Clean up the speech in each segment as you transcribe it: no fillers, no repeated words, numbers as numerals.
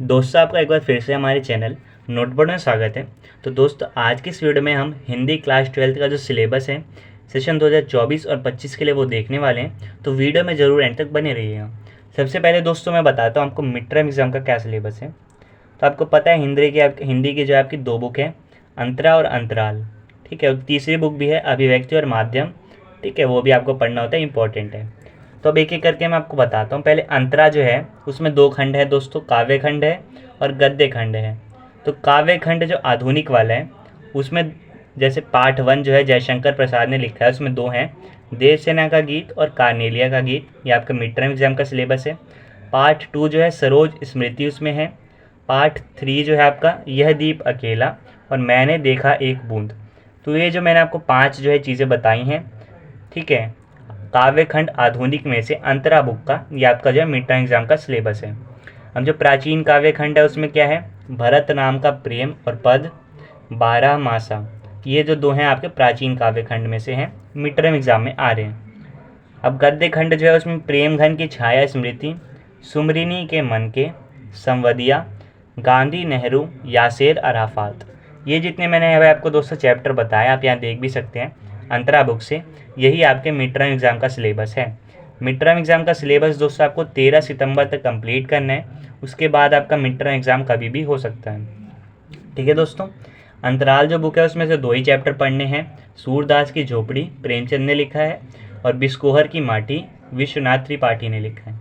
दोस्तों, आपका एक बार फिर से हमारे चैनल नोटबोर्ड में स्वागत है। तो दोस्तों, आज की इस वीडियो में हम हिंदी क्लास 12 का जो सिलेबस है सेशन 2024 और 25 के लिए वो देखने वाले हैं। तो वीडियो में ज़रूर एंड तक बने रहिएगा। सबसे पहले दोस्तों मैं बताता हूँ आपको मिड टर्म एग्जाम का क्या सिलेबस है। तो आपको पता है हिंदी की जो आपकी दो बुक है, अंतरा और अंतराल, ठीक है। और तीसरी बुक भी है अभिव्यक्ति और माध्यम, ठीक है, वो भी आपको पढ़ना होता है, इंपॉर्टेंट है। तो अब एक एक करके मैं आपको बताता हूँ। पहले अंतरा जो है उसमें दो खंड है दोस्तों, काव्य खंड है और गद्य खंड है। तो काव्य खंड जो आधुनिक वाला है उसमें जैसे पार्ट 1 जो है जयशंकर प्रसाद ने लिखा है, उसमें दो हैं, देवसेना का गीत और कार्नेलिया का गीत। ये आपका मिड टर्म एग्जाम का सिलेबस है। पार्ट 2 जो है सरोज स्मृति उसमें है। पार्ट 3 जो है आपका यह दीप अकेला और मैंने देखा एक बूंद। तो ये जो मैंने आपको 5 जो है चीज़ें बताई हैं, ठीक है, काव्य खंड आधुनिक में से अंतरा बुक का ये आपका जो है मिड टर्म एग्जाम का सिलेबस है। हम जो प्राचीन काव्य खंड है उसमें क्या है, भरत नाम का प्रेम और पद 12 मासा, ये जो दो हैं आपके प्राचीन काव्य खंड में से हैं, मिड टर्म एग्जाम में आ रहे हैं। अब गद्य खंड जो है उसमें प्रेम घन की छाया स्मृति, सुमरिनी के मन के, संवदिया, गांधी नेहरू, यासेर अराफात, ये जितने मैंने अब आपको दोस्तों चैप्टर बताए आप यहाँ देख भी सकते हैं अंतरा बुक से। यही आपके मिड टर्म एग्जाम का सिलेबस है। मिड टर्म एग्जाम का सिलेबस दोस्तों आपको 13 सितंबर तक कंप्लीट करना है। उसके बाद आपका मिड टर्म एग्जाम कभी भी हो सकता है, ठीक है दोस्तों। अंतराल जो बुक है उसमें से 2 ही चैप्टर पढ़ने हैं। सूरदास की झोपड़ी प्रेमचंद ने लिखा है और बिस्कोहर की माटी विश्वनाथ त्रिपाठी ने लिखा है,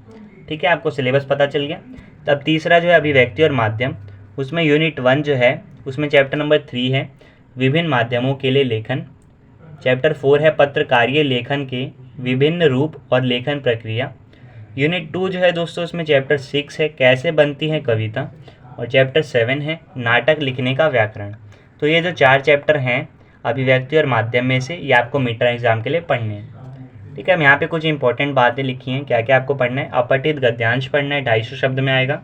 ठीक है। आपको सिलेबस पता चल गया। तब तीसरा जो है अभिव्यक्ति और माध्यम, उसमें यूनिट 1 जो है उसमें चैप्टर नंबर 3 है विभिन्न माध्यमों के लिए लेखन। चैप्टर 4 है पत्रकारीय लेखन के विभिन्न रूप और लेखन प्रक्रिया। यूनिट 2 जो है दोस्तों उसमें चैप्टर 6 है कैसे बनती है कविता और चैप्टर 7 है नाटक लिखने का व्याकरण। तो ये जो 4 चैप्टर हैं अभिव्यक्ति और माध्यम में से, ये आपको मिड टर्म एग्जाम के लिए पढ़ने हैं, ठीक है। हम यहाँ पे कुछ इंपॉर्टेंट बातें लिखी हैं, क्या क्या आपको पढ़ना है। अपठित गद्यांश पढ़ना है, 250 शब्द में आएगा,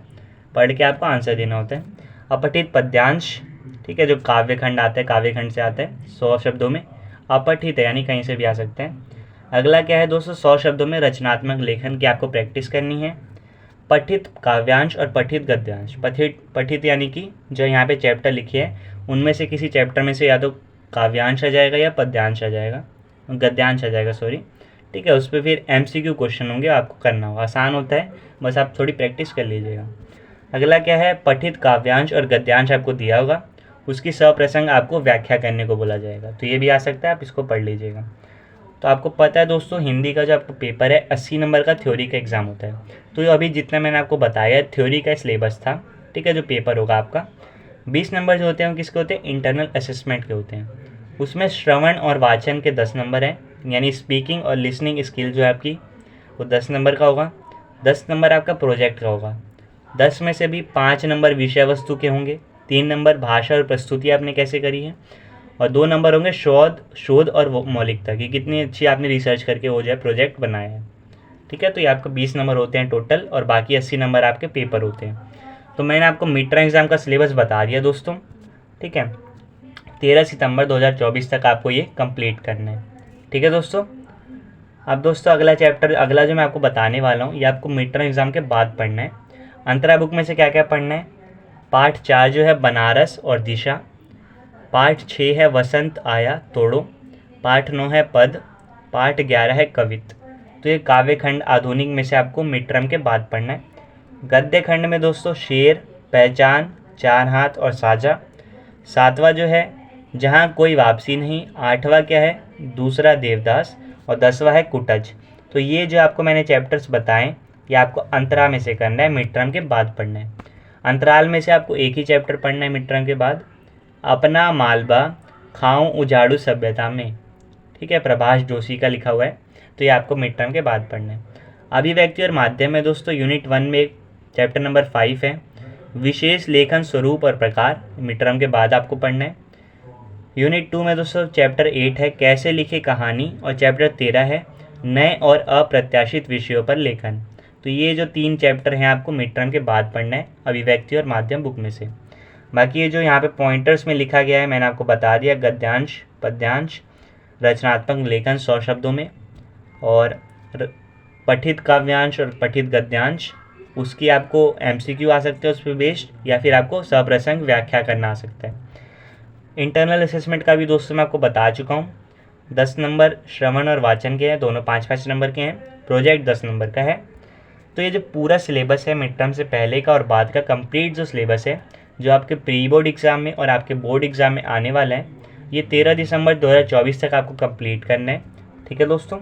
पढ़ के आपको आंसर देना होता है। अपठित पद्यांश, ठीक है, जो काव्य खंड आता है, काव्य खंड से आता है 100 शब्दों में, अपठित है यानी कहीं से भी आ सकते हैं। अगला क्या है दोस्तों, 100 शब्दों में रचनात्मक लेखन की आपको प्रैक्टिस करनी है। पठित काव्यांश और पठित गद्यांश, पठित यानी कि जो यहाँ पे चैप्टर लिखे हैं उनमें से किसी चैप्टर में से या तो काव्यांश आ जाएगा या पद्यांश आ जाएगा, गद्यांश आ जाएगा, सॉरी, ठीक है। उस पर फिर MCQ क्वेश्चन होंगे, आपको करना होगा, आसान होता है, बस आप थोड़ी प्रैक्टिस कर लीजिएगा। अगला क्या है, पठित काव्यांश और गद्यांश आपको दिया होगा, उसकी सप्रसंग आपको व्याख्या करने को बोला जाएगा, तो ये भी आ सकता है, आप इसको पढ़ लीजिएगा। तो आपको पता है दोस्तों हिंदी का जो आपको पेपर है 80 नंबर का थ्योरी का एग्जाम होता है। तो ये अभी जितना मैंने आपको बताया थ्योरी का सिलेबस था, ठीक है, जो पेपर होगा आपका 20 नंबर जो होते हैं वो किसके होते हैं, इंटरनल असेसमेंट के होते हैं। उसमें श्रवण और वाचन के 10 नंबर हैं, यानी स्पीकिंग और लिसनिंग स्किल जो है आपकी वो 10 नंबर का होगा। 10 नंबर आपका प्रोजेक्ट का होगा। 10 में से भी 5 नंबर विषय वस्तु के होंगे, 3 नंबर भाषा और प्रस्तुति आपने कैसे करी है, और 2 नंबर होंगे शोध और मौलिकता की, कितनी अच्छी आपने रिसर्च करके वो जो है प्रोजेक्ट बनाया है, ठीक है। तो ये आपको 20 नंबर होते हैं टोटल और बाकी 80 नंबर आपके पेपर होते हैं। तो मैंने आपको मिड टर्म एग्जाम का सिलेबस बता दिया दोस्तों, ठीक है। 13 सितंबर 2024 तक आपको ये कंप्लीट करना है, ठीक है दोस्तों। अब दोस्तों अगला चैप्टर, अगला जो मैं आपको बताने वाला हूँ ये आपको मिड टर्म एग्जाम के बाद पढ़ना है। अंतरा बुक में से क्या क्या पढ़ना है, पार्ट 4 जो है बनारस और दिशा, पार्ट 6 है वसंत आया तोड़ो, पार्ट 9 है पद, पार्ट 11 है कवित। तो ये काव्य खंड आधुनिक में से आपको मिड टर्म के बाद पढ़ना है। गद्य खंड में दोस्तों शेर, पहचान, चार हाथ और साझा, 7वां जो है जहाँ कोई वापसी नहीं, 8वां क्या है दूसरा देवदास और 10वां है कुटज। तो ये जो आपको मैंने चैप्टर्स बताएं ये आपको अंतरा में से करना है, मिड टर्म के बाद पढ़ना है। अंतराल में से आपको एक ही चैप्टर पढ़ना है मिड टर्म के बाद, अपना मालबा खाऊं उजाड़ू सभ्यता में, ठीक है, प्रभाष जोशी का लिखा हुआ है। तो ये आपको मिड टर्म के बाद पढ़ना है। अभिव्यक्ति और माध्यम में दोस्तों यूनिट 1 में चैप्टर नंबर 5 है विशेष लेखन स्वरूप और प्रकार, मिड टर्म के बाद आपको पढ़ना है। यूनिट 2 में दोस्तों चैप्टर 8 है कैसे लिखे कहानी और चैप्टर 13 है नए और अप्रत्याशित विषयों पर लेखन। तो ये जो 3 चैप्टर हैं आपको मिड टर्म के बाद पढ़ना है अभिव्यक्ति और माध्यम बुक में से। बाकी ये जो यहाँ पे पॉइंटर्स में लिखा गया है मैंने आपको बता दिया, गद्यांश, पद्यांश, रचनात्मक लेखन 100 शब्दों में, और पठित काव्यांश और पठित गद्यांश, उसकी आपको MCQ आ सकते हैं उस पर बेस्ड, या फिर आपको सप्रसंग व्याख्या करना आ सकता है। इंटरनल असेसमेंट का भी दोस्तों मैं आपको बता चुका हूँ। 10 नंबर श्रवण और वाचन के हैं, दोनों 5-5 नंबर के हैं। प्रोजेक्ट 10 नंबर का है। तो ये जो पूरा सिलेबस है मिड टर्म से पहले का और बाद का कंप्लीट जो सिलेबस है, जो आपके प्री बोर्ड एग्ज़ाम में और आपके बोर्ड एग्ज़ाम में आने वाला है, ये 13 दिसंबर 2024 तक आपको कंप्लीट करना है। ठीक है दोस्तों।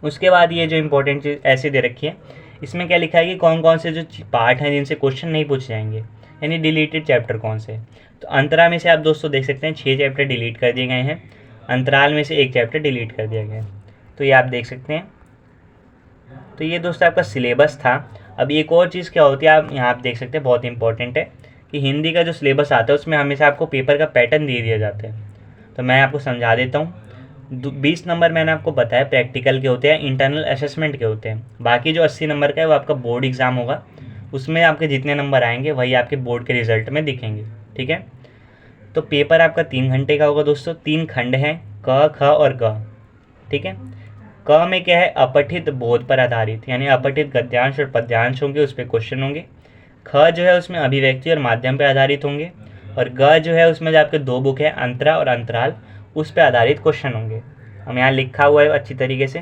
उसके बाद ये जो इंपॉर्टेंट चीज़ ऐसे दे रखी है, इसमें क्या लिखा है कि कौन कौन से जो पार्ट हैं जिनसे क्वेश्चन नहीं पूछे जाएंगे, यानी डिलीटेड चैप्टर कौन से। तो अंतरा में से आप दोस्तों देख सकते हैं 6 चैप्टर डिलीट कर दिए गए हैं, अंतराल में से 1 चैप्टर डिलीट कर दिया गया है। तो ये आप देख सकते हैं। तो ये दोस्तों आपका सिलेबस था। अब एक और चीज़ क्या होती है, आप यहाँ आप देख सकते हैं, बहुत इंपॉर्टेंट है कि हिंदी का जो सिलेबस आता है उसमें हमेशा आपको पेपर का पैटर्न दे दिया जाता है। तो मैं आपको समझा देता हूँ। 20 नंबर मैंने आपको बताया प्रैक्टिकल के होते हैं, इंटरनल असेसमेंट के होते हैं। बाकी जो 80 नंबर का है वो आपका बोर्ड एग्ज़ाम होगा, उसमें आपके जितने नंबर आएंगे वही आपके बोर्ड के रिजल्ट में दिखेंगे। ठीक है। तो पेपर आपका 3 घंटे का होगा दोस्तों। 3 खंड हैं, क, ख और ग। ठीक है। क में क्या है, अपठित बोध पर आधारित, यानी अपठित गद्यांश और पद्यांश होंगे, उस पर क्वेश्चन होंगे। ख जो है उसमें अभिव्यक्ति और माध्यम पर आधारित होंगे। और ग जो है उसमें जो आपके 2 बुक है, अंतरा और अंतराल, उस पर आधारित क्वेश्चन होंगे। हम यहाँ लिखा हुआ है अच्छी तरीके से।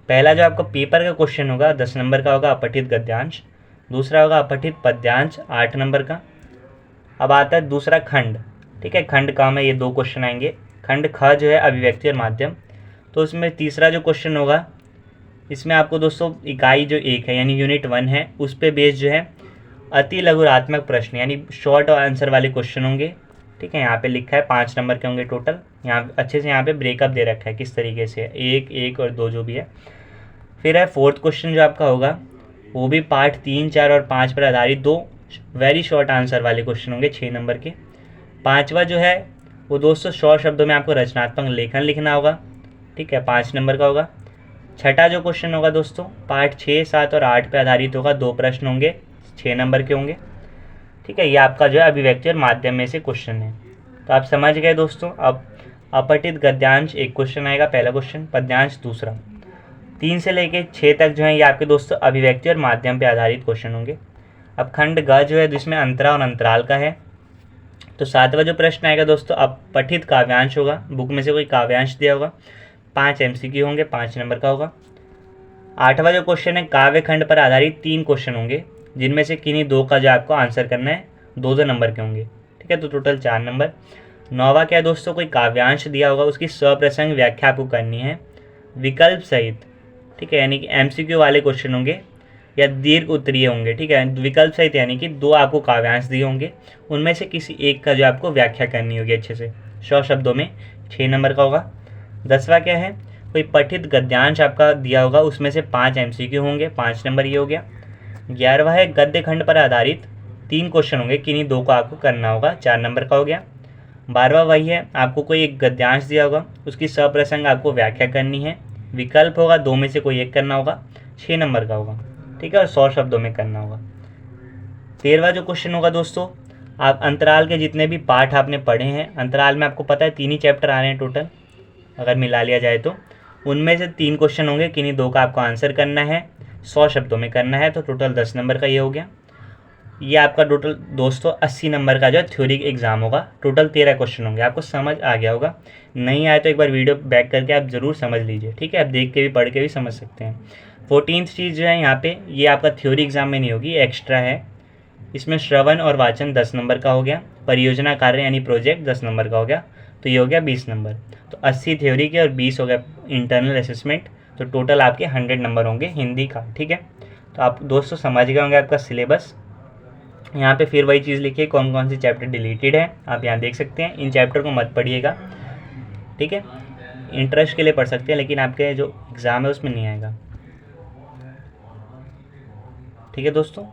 पहला जो आपका पेपर का क्वेश्चन होगा 10 नंबर का होगा, अपठित गद्यांश। दूसरा होगा अपठित पद्यांश 8 नंबर का। अब आता है दूसरा खंड। ठीक है, खंड का में ये 2 क्वेश्चन आएंगे। खंड ख जो है अभिव्यक्ति और माध्यम, तो उसमें तीसरा जो क्वेश्चन होगा, इसमें आपको दोस्तों इकाई जो 1 है यानी यूनिट 1 है, उस पे बेस जो है अति लघुरात्मक प्रश्न यानी शॉर्ट और आंसर वाले क्वेश्चन होंगे। ठीक है, यहाँ पे लिखा है 5 नंबर के होंगे टोटल। यहाँ अच्छे से यहाँ पे ब्रेकअप दे रखा है किस तरीके से, 1, 1 और 2 जो भी है। फिर है फोर्थ क्वेश्चन जो आपका होगा, वो भी पार्ट 3, 4 और 5 पर आधारित 2 वेरी शॉर्ट आंसर वाले क्वेश्चन होंगे 6 नंबर के। पाँचवा जो है वो दोस्तों 100 शब्दों में आपको रचनात्मक लेखन लिखना होगा। ठीक है, 5 नंबर का होगा। छठा जो क्वेश्चन होगा दोस्तों, पार्ट 6, 7 और 8 पे आधारित होगा, 2 प्रश्न होंगे, 6 नंबर के होंगे। ठीक है, ये आपका जो है अभिव्यक्ति और माध्यम में से क्वेश्चन है। तो आप समझ गए दोस्तों। अब अपठित गद्यांश 1 क्वेश्चन आएगा, पहला क्वेश्चन, पद्यांश दूसरा। 3 से लेके 6 तक जो है ये आपके दोस्तों अभिव्यक्ति और माध्यम पे आधारित क्वेश्चन होंगे। अब खंड ग जो है जिसमें अंतरा और अंतराल का है, तो 7वां जो प्रश्न आएगा दोस्तों, अपठित काव्यांश होगा, बुक में से कोई काव्यांश दिया होगा, 5 MCQ होंगे, 5 नंबर का होगा। 8वां जो क्वेश्चन है, काव्य खंड पर आधारित 3 क्वेश्चन होंगे, जिनमें से किन्हीं 2 का जो आपको आंसर करना है, 2-2 नंबर के होंगे। ठीक है, तो टोटल 4 नंबर। 9वां क्या है दोस्तों, कोई काव्यांश दिया होगा, उसकी सप्रसंग व्याख्या आपको करनी है विकल्प सहित। ठीक है, यानी कि MCQ वाले क्वेश्चन होंगे या दीर्घ उत्तरीय होंगे। ठीक है, विकल्प सहित यानी कि 2 आपको काव्यांश दिए होंगे, उनमें से किसी एक का जो आपको व्याख्या करनी होगी अच्छे से 100 शब्दों में, 6 नंबर का होगा। 10वां क्या है, कोई पठित गद्यांश आपका दिया होगा, उसमें से 5 MCQ होंगे, 5 नंबर ये हो गया। 11वां है, गद्य खंड पर आधारित 3 क्वेश्चन होंगे, किन्हीं 2 का आपको करना होगा, 4 नंबर का हो गया। 12वां वही है, आपको कोई एक गद्यांश दिया होगा, उसकी सप्रसंग आपको व्याख्या करनी है, विकल्प होगा, 2 में से कोई एक करना होगा, 6 नंबर का होगा। ठीक है, और 100 शब्दों में करना होगा। 13वां जो क्वेश्चन होगा दोस्तों, आप अंतराल के जितने भी पार्ट आपने पढ़े हैं, अंतराल में आपको पता है 3 ही चैप्टर आ रहे हैं टोटल, अगर मिला लिया जाए तो उनमें से 3 क्वेश्चन होंगे, किन्हीं 2 का आपको आंसर करना है, 100 शब्दों में करना है, तो टोटल 10 नंबर का ये हो गया। ये आपका टोटल दोस्तों 80 नंबर का जो है थ्योरी एग्जाम होगा। टोटल 13 क्वेश्चन होंगे। आपको समझ आ गया होगा, नहीं आया तो एक बार वीडियो बैक करके आप ज़रूर समझ लीजिए। ठीक है, आप देख के भी पढ़ के भी समझ सकते हैं। 14th चीज़ जो है यहाँ पे, ये आपका थ्योरी एग्जाम में नहीं होगी, एक्स्ट्रा है। इसमें श्रवण और वाचन 10 नंबर का हो गया, परियोजना कार्य यानी प्रोजेक्ट 10 नंबर का हो गया, तो ये हो गया 20 नंबर। तो 80 थ्योरी के और 20 हो गया इंटरनल असेसमेंट, तो टोटल आपके 100 नंबर होंगे हिंदी का। ठीक है, तो आप दोस्तों समझ गए होंगे आपका सिलेबस। यहाँ पे फिर वही चीज़ लिखिए, कौन कौन से चैप्टर डिलीटेड है, आप यहाँ देख सकते हैं। इन चैप्टर को मत पढ़िएगा, ठीक है, इंटरेस्ट के लिए पढ़ सकते हैं, लेकिन आपके जो एग्ज़ाम है उसमें नहीं आएगा। ठीक है दोस्तों।